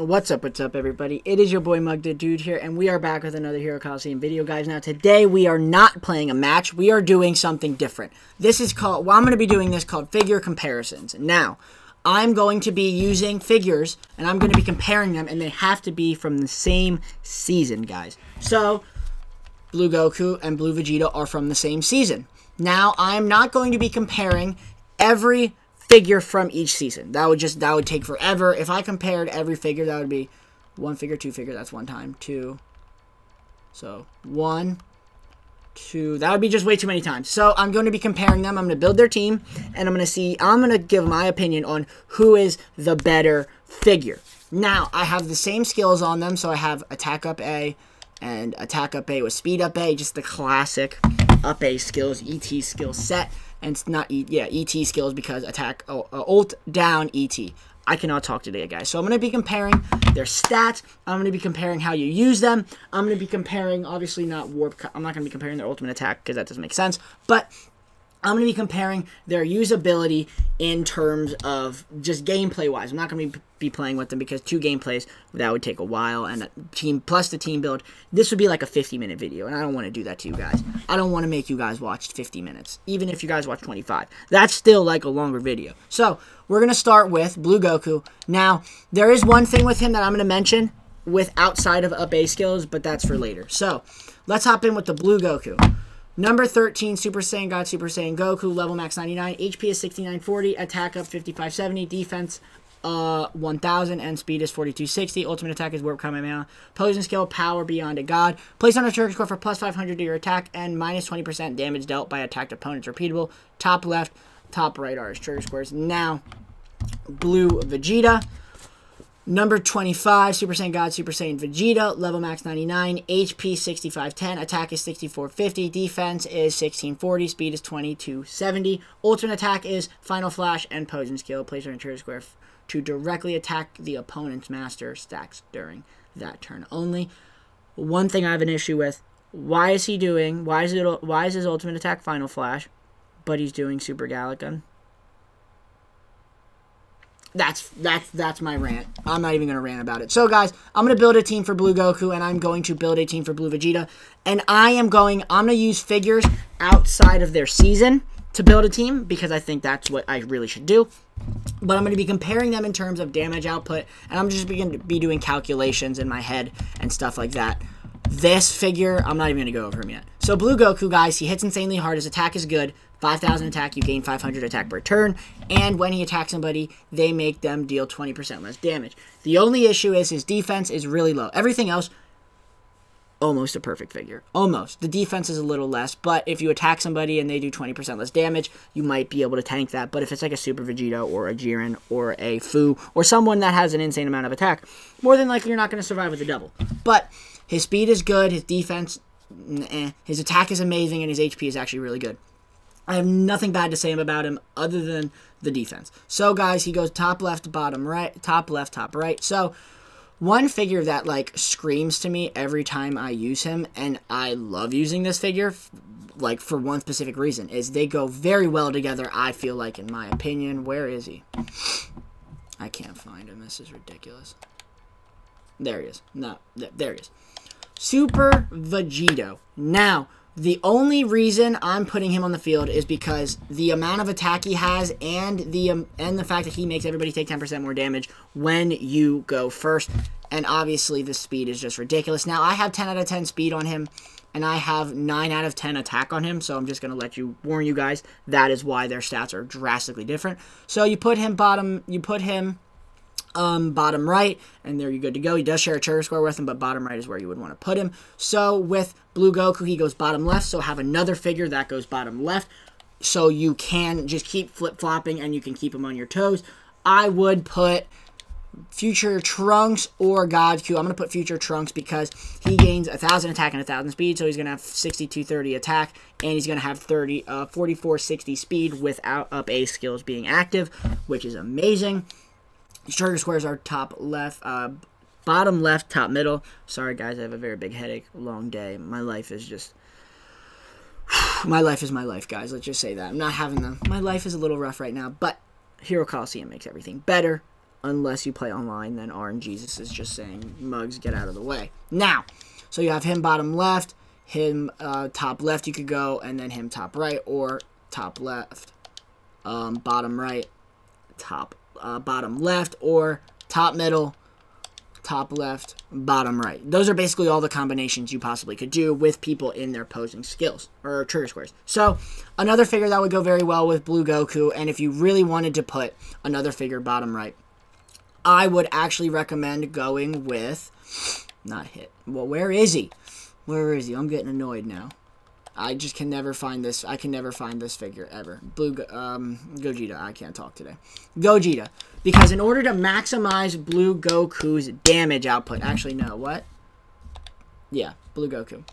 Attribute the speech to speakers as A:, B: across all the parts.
A: What's up, everybody? It is your boy Mugthadude here, and we are back with another Hero Colosseum video, guys. Now, today we are not playing a match. We are doing something different. This is called, I'm going to be doing this called figure comparisons. Now, I'm going to be using figures, and I'm going to be comparing them, and they have to be from the same season, guys. So, Blue Goku and Blue Vegeta are from the same season. Now, I'm not going to be comparing every figure from each season. That would take forever. If I compared every figure, that would be one figure, two figure, that's one time, two. So, one, two, that would be just way too many times. So, I'm going to be comparing them. I'm going to build their team, and I'm going to give my opinion on who is the better figure. Now, I have the same skills on them, so I have attack up A and attack up A with speed up A, just the classic up A skills, ET skill set. And it's not, ET skills because attack, ult down ET. I cannot talk today, guys. So I'm going to be comparing their stats. I'm going to be comparing how you use them. I'm going to be comparing, obviously not warp. I'm not going to be comparing their ultimate attack because that doesn't make sense. But I'm going to be comparing their usability in terms of just gameplay-wise. I'm not going to be playing with them because 2 gameplays, that would take a while. And plus the team build, this would be like a 50-minute video. And I don't want to do that to you guys. I don't want to make you guys watch 50 minutes. Even if you guys watch 25. That's still like a longer video. So, we're going to start with Blue Goku. Now, there is one thing with him that I'm going to mention with outside of up A skills, but that's for later. So, let's hop in with the Blue Goku. Number 13, Super Saiyan God, Super Saiyan Goku, level max 99, HP is 6940, attack up 5570, defense 1000, and speed is 4260. Ultimate attack is Warp Kamehameha. Poison skill, power beyond a god. Place on a trigger score for plus 500 to your attack and minus 20% damage dealt by attacked opponents repeatable. Top left, top right are his trigger scores. Now, Blue Vegeta. Number 25, Super Saiyan God, Super Saiyan Vegeta, level max 99, HP 6510, attack is 6450, defense is 1640, speed is 2270, ultimate attack is Final Flash and Poison skill, placed on a trigger square to directly attack the opponent's master stacks during that turn only. One thing I have an issue with, why is his ultimate attack Final Flash, but he's doing Super Gallic Gun? That's my rant. I'm not even going to rant about it. So, guys, I'm going to build a team for Blue Goku, and I'm going to build a team for Blue Vegeta. And I'm going to use figures outside of their season to build a team, because I think that's what I really should do. But I'm going to be comparing them in terms of damage output, and I'm just going to be doing calculations in my head and stuff like that. This figure, I'm not even going to go over him yet. So, Blue Goku, guys, he hits insanely hard. His attack is good. 5,000 attack, you gain 500 attack per turn, and when he attacks somebody, they make them deal 20% less damage. The only issue is his defense is really low. Everything else, almost a perfect figure. Almost. The defense is a little less, but if you attack somebody and they do 20% less damage, you might be able to tank that. But if it's like a Super Vegeta or a Jiren or a Fu or someone that has an insane amount of attack, more than likely you're not going to survive with a double. But his speed is good, his defense, his attack is amazing, and his HP is actually really good. I have nothing bad to say about him other than the defense. So, guys, he goes top left, bottom right, top left, top right. So, one figure that, like, screams to me every time I use him, and I love using this figure, like, for one specific reason, is they go very well together, I feel like, in my opinion. Where is he? I can't find him. This is ridiculous. There he is. No, there he is. Super Vegeta. Now, the only reason I'm putting him on the field is because the amount of attack he has and the fact that he makes everybody take 10% more damage when you go first. And obviously the speed is just ridiculous. Now, I have 10 out of 10 speed on him, and I have 9 out of 10 attack on him. So I'm just going to warn you guys, that is why their stats are drastically different. So you put him bottom right, and there you're good to go. He does share a trigger score with him, but bottom right is where you would want to put him. So with Blue Goku, he goes bottom left, so have another figure that goes bottom left, so you can just keep flip-flopping, and you can keep him on your toes. I would put Future Trunks or Goku. I'm going to put Future Trunks because he gains 1,000 attack and 1,000 speed, so he's going to have 6230 attack, and he's going to have 4460 speed without up A skills being active, which is amazing. Trigger squares are top left, bottom left, top middle. Sorry, guys, I have a very big headache. Long day. My life is just... my life is my life, guys. Let's just say that. I'm not having them. My life is a little rough right now, but Hero Colosseum makes everything better. unless you play online, then RNGesus is just saying, Mugs, get out of the way. Now, so you have him bottom left, him top left you could go, and then him top right, or top left, bottom right, bottom left, or top middle, top left, bottom right. Those are basically all the combinations you possibly could do with people in their posing skills, or trigger squares. So, another figure that would go very well with Blue Goku, and if you really wanted to put another figure bottom right, I would actually recommend going with, not hit, well, where is he? Where is he? I'm getting annoyed now. I just can never find this. I can never find this figure ever. Gogeta. I can't talk today. Gogeta. Because in order to maximize Blue Goku's damage output. Actually, no. What? Yeah, Blue Goku.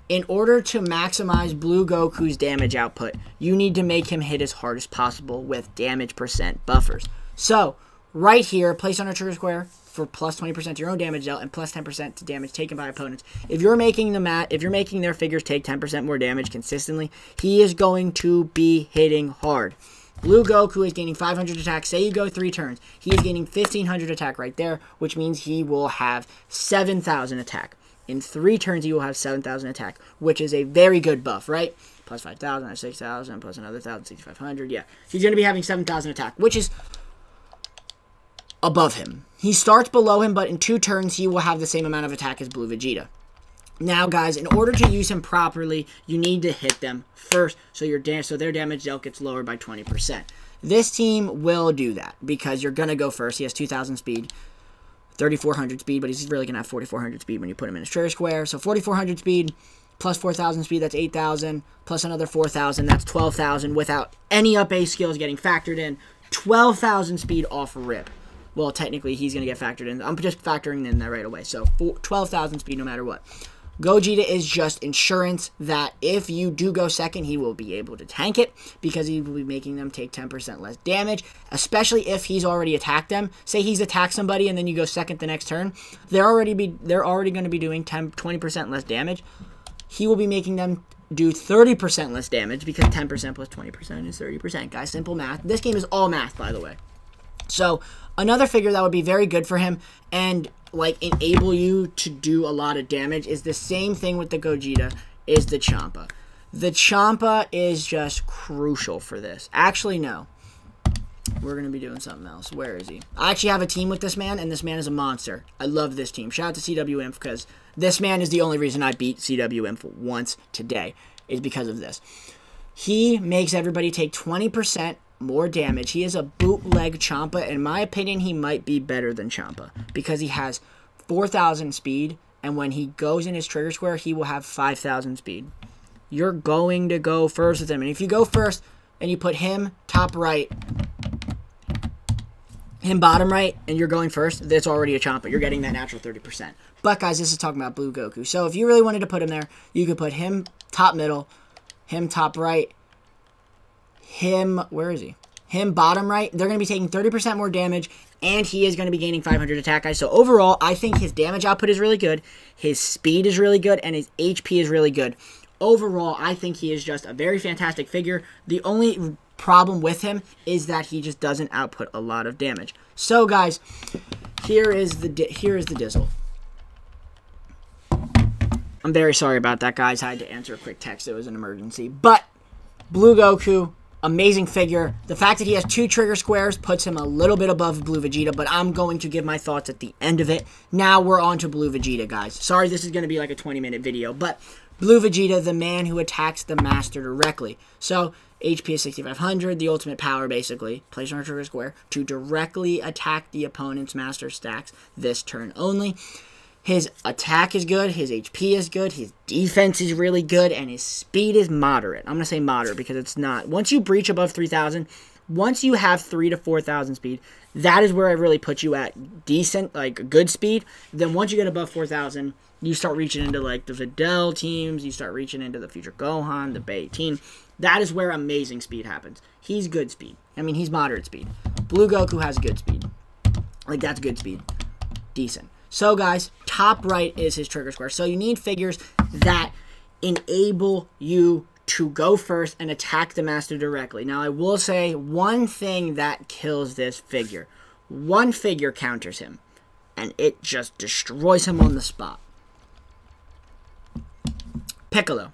A: In order to maximize Blue Goku's damage output, you need to make him hit as hard as possible with damage percent buffers. So, right here, place on a trigger square for plus 20% to your own damage dealt and plus 10% to damage taken by opponents. If you're making their figures take 10% more damage consistently, he is going to be hitting hard. Blue Goku is gaining 500 attack. Say you go 3 turns. He is gaining 1,500 attack right there, which means he will have 7,000 attack. In 3 turns, he will have 7,000 attack, which is a very good buff, right? Plus 5,000, that's 6,000, plus another 1,000, 6,500. Yeah, he's going to be having 7,000 attack, which is above him. He starts below him, but in 2 turns, he will have the same amount of attack as Blue Vegeta. Now, guys, in order to use him properly, you need to hit them first, so their damage dealt gets lowered by 20%. This team will do that, because you're going to go first. He has 2,000 speed, 3,400 speed, but he's really going to have 4,400 speed when you put him in his trigger square. So 4,400 speed plus 4,000 speed, that's 8,000, plus another 4,000, that's 12,000, without any up A skills getting factored in. 12,000 speed off rip. Well, technically, he's going to get factored in. I'm just factoring in that right away. So, 12,000 speed no matter what. Gogeta is just insurance that if you do go second, he will be able to tank it because he will be making them take 10% less damage, especially if he's already attacked them. Say he's attacked somebody and then you go second the next turn. They're already going to be doing 20% less damage. He will be making them do 30% less damage because 10% plus 20% is 30%. Guys, simple math. This game is all math, by the way. So, another figure that would be very good for him and like enable you to do a lot of damage is the same thing with the Gogeta, is the Champa. The Champa is just crucial for this. Actually, no. We're going to be doing something else. Where is he? I actually have a team with this man, and this man is a monster. I love this team. Shout out to CW Inf, because this man is the only reason I beat CW Inf once today, is because of this. He makes everybody take 20% more damage. He is a bootleg Champa. In my opinion, he might be better than Champa because he has 4,000 speed, and when he goes in his trigger square, he will have 5,000 speed. You're going to go first with him, and if you go first and you put him top right, him bottom right, and you're going first, that's already a Champa. You're getting that natural 30%. But guys, this is talking about Blue Goku. So if you really wanted to put him there, you could put him top middle, him top right, him, where is he? Him bottom right. They're going to be taking 30% more damage, and he is going to be gaining 500 attack, guys. So overall, I think his damage output is really good, his speed is really good, and his HP is really good. Overall, I think he is just a very fantastic figure. The only problem with him is that he just doesn't output a lot of damage. So guys, here is the dizzle. I'm very sorry about that, guys. I had to answer a quick text. It was an emergency. But Blue Goku, amazing figure. The fact that he has 2 trigger squares puts him a little bit above Blue Vegeta, but I'm going to give my thoughts at the end of it. Now we're on to Blue Vegeta, guys. Sorry this is going to be like a 20-minute video, but Blue Vegeta, the man who attacks the master directly. So, HP is 6,500, the ultimate power, basically. Place on a trigger square to directly attack the opponent's master stacks this turn only. His attack is good, his HP is good, his defense is really good, and his speed is moderate. I'm going to say moderate because it's not. Once you breach above 3,000, once you have 3,000 to 4,000 speed, that is where I really put you at decent, like good speed. Then once you get above 4,000, you start reaching into like the Videl teams, you start reaching into the Future Gohan, the Bay team. That is where amazing speed happens. He's good speed. I mean, he's moderate speed. Blue Goku has good speed. Like, that's good speed. Decent. So, guys, top right is his trigger square. So, you need figures that enable you to go first and attack the master directly. Now, I will say one thing that kills this figure. one figure counters him, and it just destroys him on the spot. Piccolo.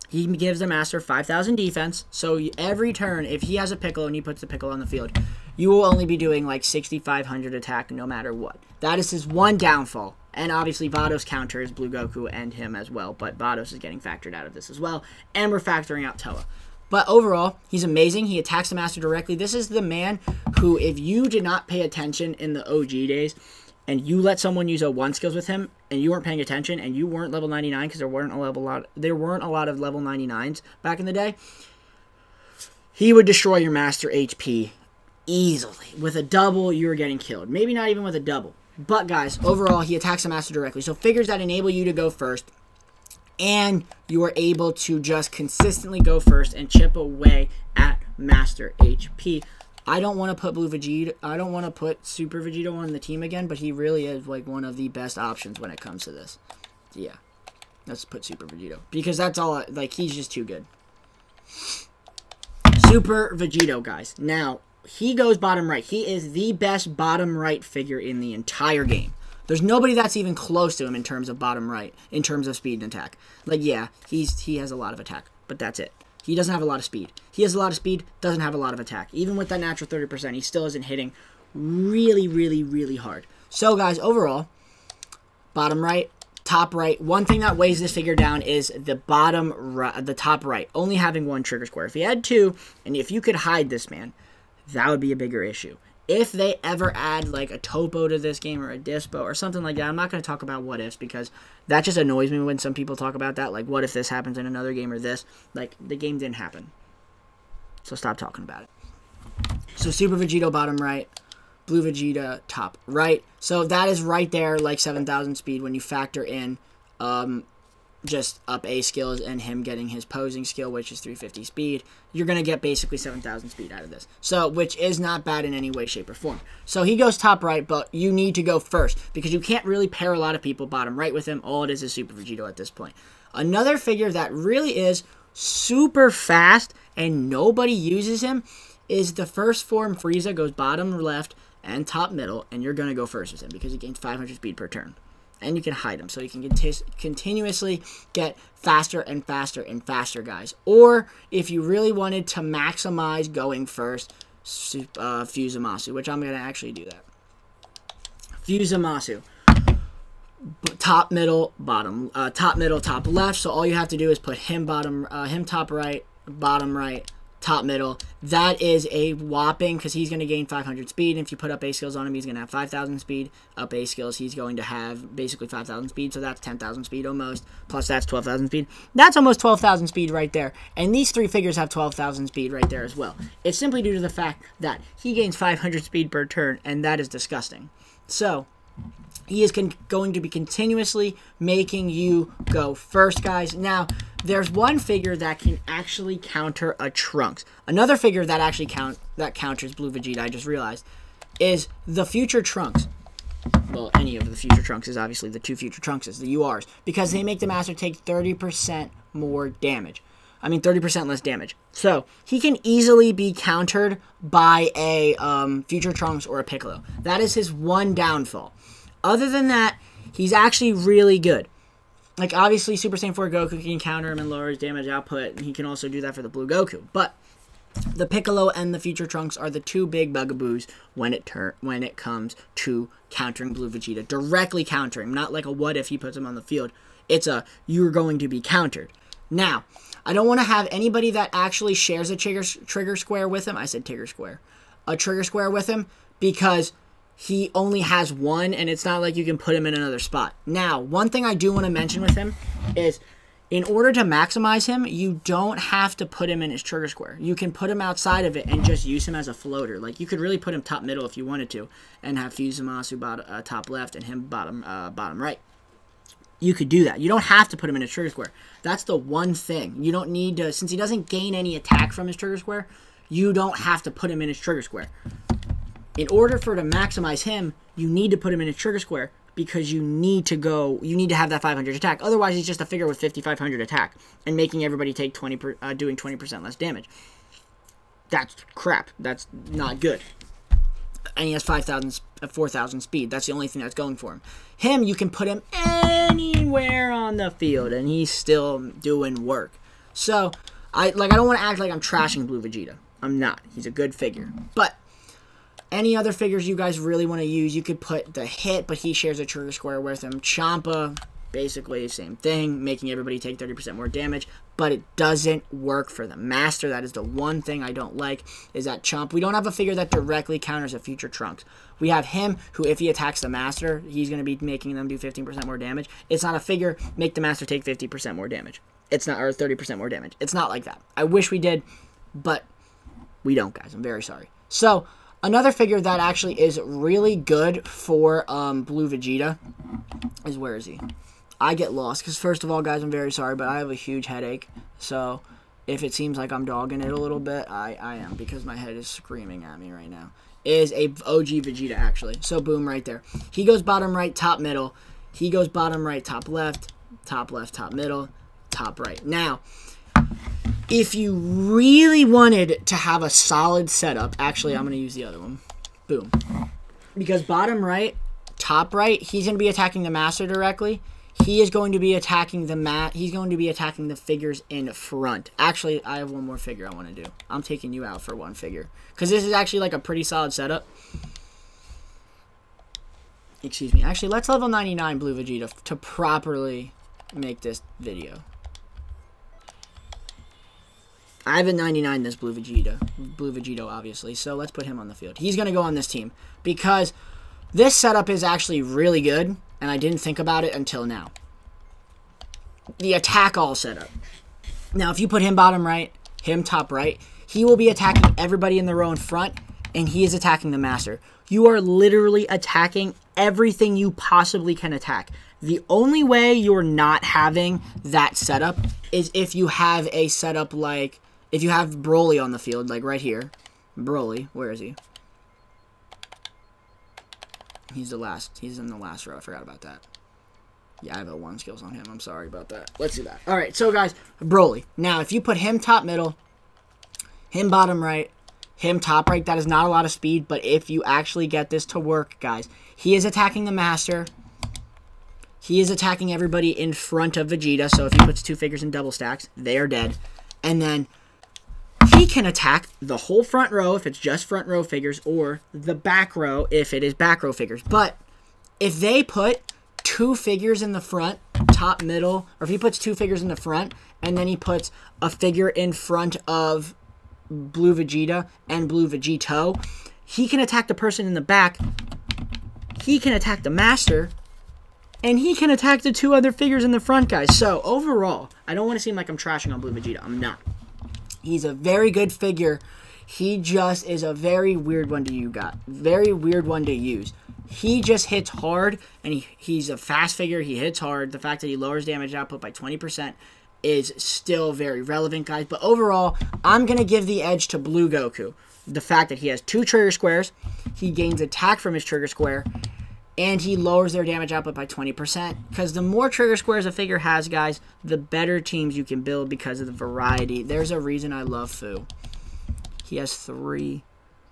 A: He gives the master 5,000 defense, so every turn, if he has a Piccolo and he puts the Piccolo on the field, you will only be doing like 6,500 attack no matter what. That is his one downfall. And obviously Vados counters Blue Goku and him as well, but Vados is getting factored out of this as well. And we're factoring out Toa. But overall, he's amazing. He attacks the master directly. This is the man who, if you did not pay attention in the OG days, and you let someone use 01 skills with him, and you weren't paying attention, and you weren't level 99, because there weren't a lot of level 99s back in the day, he would destroy your master HP easily. With a double, you were getting killed. Maybe not even with a double. But guys, overall, he attacks the master directly. So figures that enable you to go first, and you are able to just consistently go first and chip away at master HP. I don't want to put Blue Vegeta. I don't want to put Super Vegeta on the team again, but he really is like one of the best options when it comes to this. Yeah, let's put Super Vegeta because that's all. Like he's just too good. Super Vegeta, guys. Now he goes bottom right. He is the best bottom right figure in the entire game. There's nobody that's even close to him in terms of bottom right, in terms of speed and attack. Like yeah, he has a lot of attack, but that's it. He doesn't have a lot of speed. He has a lot of speed, doesn't have a lot of attack. Even with that natural 30%, he still isn't hitting really, really, really hard. So, guys, overall, bottom right, top right. One thing that weighs this figure down is the the top right, only having one trigger square. If he had two, and if you could hide this man, that would be a bigger issue. If they ever add like a topo to this game or a dispo or something like that, I'm not going to talk about what ifs because that just annoys me when some people talk about that. Like, what if this happens in another game or this? Like, the game didn't happen. So stop talking about it. So Super Vegeta bottom right, Blue Vegeta top right. So that is right there like 7,000 speed when you factor in just up A skills and him getting his posing skill, which is 350 speed. You're going to get basically 7,000 speed out of this. So, which is not bad in any way, shape, or form. So he goes top right, but you need to go first because you can't really pair a lot of people bottom right with him. All it is Super Vegeta at this point. Another figure that really is super fast and nobody uses him is the first form Frieza goes bottom left and top middle, and you're going to go first with him because he gains 500 speed per turn. And you can hide them, so you can continuously get faster and faster and faster, guys. Or, if you really wanted to maximize going first, Fusamasu, which I'm going to actually do that. Fusamasu. Top, middle, bottom. Top, middle, top, left. So, all you have to do is put him top right, bottom right, top middle. That is a whopping because he's going to gain 500 speed. And if you put up A skills on him, he's going to have 5,000 speed. Up A skills, he's going to have basically 5,000 speed. So that's 10,000 speed almost. Plus that's 12,000 speed. That's almost 12,000 speed right there. And these three figures have 12,000 speed right there as well. It's simply due to the fact that he gains 500 speed per turn, and that is disgusting. So he is going to be continuously making you go first, guys. Now, there's one figure that can actually counter a Trunks. Another figure that actually counters Blue Vegeta, I just realized, is the future Trunks. Well, any of the future Trunks is obviously the two future Trunkses, the URs, because they make the master take 30% more damage. I mean, 30% less damage. So, he can easily be countered by a future Trunks or a Piccolo. That is his one downfall. Other than that, he's actually really good. Like, obviously, Super Saiyan 4 Goku can counter him and lower his damage output, and he can also do that for the Blue Goku. But the Piccolo and the Future Trunks are the two big bugaboos when it comes to countering Blue Vegeta. Directly countering, not like a what if he puts him on the field. It's a, you're going to be countered. Now, I don't want to have anybody that actually shares a trigger square with him. I said trigger square. A trigger square with him because he only has one, and it's not like you can put him in another spot. Now, one thing I do want to mention with him is, in order to maximize him, you don't have to put him in his trigger square. You can put him outside of it and just use him as a floater. Like, you could really put him top middle if you wanted to, and have Fusamasu top left and him bottom right. You could do that. You don't have to put him in a trigger square. That's the one thing. You don't need to, since he doesn't gain any attack from his trigger square, you don't have to put him in his trigger square. In order to maximize him, you need to put him in a trigger square because you need to have that 500 attack. Otherwise, he's just a figure with 5,500 attack and making everybody take doing 20% less damage. That's crap. That's not good. and he has 4,000 speed. That's the only thing that's going for him. Him, you can put him anywhere on the field, and he's still doing work. So, I don't want to act like I'm trashing Blue Vegeta. I'm not. He's a good figure. But any other figures you guys really want to use, you could put the Hit, but he shares a trigger square with him. Champa, basically same thing, making everybody take 30% more damage, but it doesn't work for the Master. That is the one thing I don't like, is that Champa. We don't have a figure that directly counters a future Trunks. We have him, who if he attacks the Master, he's going to be making them do 15% more damage. It's not a figure, make the Master take 50% more damage. It's not, or 30% more damage. It's not like that. I wish we did, but we don't, guys. I'm very sorry. So, another figure that actually is really good for Blue Vegeta is, where is he? I get lost, because first of all, guys, I'm very sorry, but I have a huge headache. So, if it seems like I'm dogging it a little bit, I am, because my head is screaming at me right now. Is a OG Vegeta, actually. So, boom, right there. He goes bottom right, top middle. He goes bottom right, top left, top middle, top right. Now, if you really wanted to have a solid setup, actually, I'm going to use the other one. Boom. Because bottom right, top right, he's going to be attacking the Master directly. He is going to be attacking he's going to be attacking the figures in front. Actually, I have one more figure I want to do. I'm taking you out for one figure, because this is actually like a pretty solid setup. Excuse me. Actually, let's level 99 Blue Vegeta to properly make this video. I have a 99 this Blue Vegeta, obviously, so let's put him on the field. He's going to go on this team, because this setup is actually really good, and I didn't think about it until now. The attack all setup. Now, if you put him bottom right, him top right, he will be attacking everybody in the row in front, and he is attacking the Master. You are literally attacking everything you possibly can attack. The only way you're not having that setup is if you have a setup like, if you have Broly on the field, like right here. Broly, where is he? He's in the last row. I forgot about that. Yeah, I have a 1 skills on him. I'm sorry about that. Let's do that. Alright, so guys, Broly. Now, if you put him top middle, him bottom right, him top right, that is not a lot of speed, but if you actually get this to work, guys, he is attacking the Master. He is attacking everybody in front of Vegeta, so if he puts 2 figures in double stacks, they are dead. And then he can attack the whole front row if it's just front row figures, or the back row if it is back row figures. But if they put 2 figures in the front, top, middle, or if he puts 2 figures in the front, and then he puts a figure in front of Blue Vegeta and Blue Vegeto, he can attack the person in the back, he can attack the Master, and he can attack the 2 other figures in the front, guys. So, overall, I don't want to seem like I'm trashing on Blue Vegeta. I'm not. He's a very good figure. He just is a very weird one to use. He just hits hard, and he's a fast figure. He hits hard. The fact that he lowers damage output by 20% is still very relevant, guys. But overall, I'm going to give the edge to Blue Goku. The fact that he has 2 trigger squares, he gains attack from his trigger square, and he lowers their damage output by 20%. Because the more trigger squares a figure has, guys, the better teams you can build because of the variety. There's a reason I love Fu. He has 3.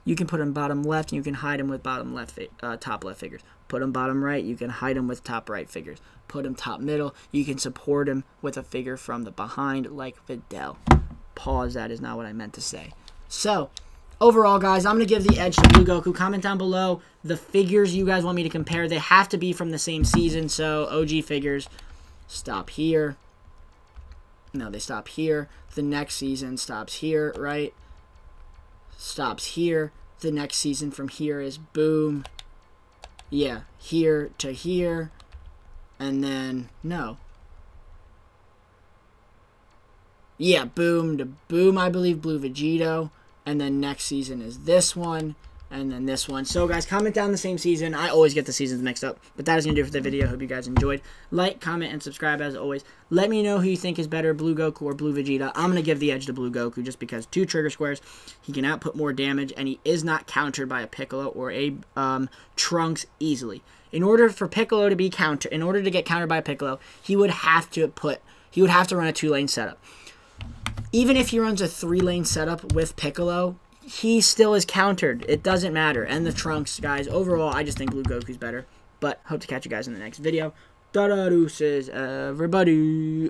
A: You can put him bottom left, and you can hide him with bottom left, top left figures. Put him bottom right, you can hide him with top right figures. Put him top middle, you can support him with a figure from the behind like Videl. Pause, that is not what I meant to say. So, overall, guys, I'm going to give the edge to Blue Goku. Comment down below the figures you guys want me to compare. They have to be from the same season, so OG figures stop here. No, they stop here. The next season stops here, right? Stops here. The next season from here is boom. Yeah, here to here. And then, no. Yeah, boom to boom, I believe, Blue Vegeta. And then next season is this one, and then this one. So, guys, comment down the same season. I always get the seasons mixed up. But that is going to do it for the video. Hope you guys enjoyed. Like, comment, and subscribe as always. Let me know who you think is better, Blue Goku or Blue Vegeta. I'm going to give the edge to Blue Goku just because 2 trigger squares. He can output more damage, and he is not countered by a Piccolo or a Trunks easily. In order for Piccolo to be in order to get countered by a Piccolo, he would have to run a 2-lane setup. Even if he runs a 3-lane setup with Piccolo, he still is countered. It doesn't matter. And the Trunks, guys. Overall, I just think Blue Goku's better. But hope to catch you guys in the next video. Da-da-deuces, everybody.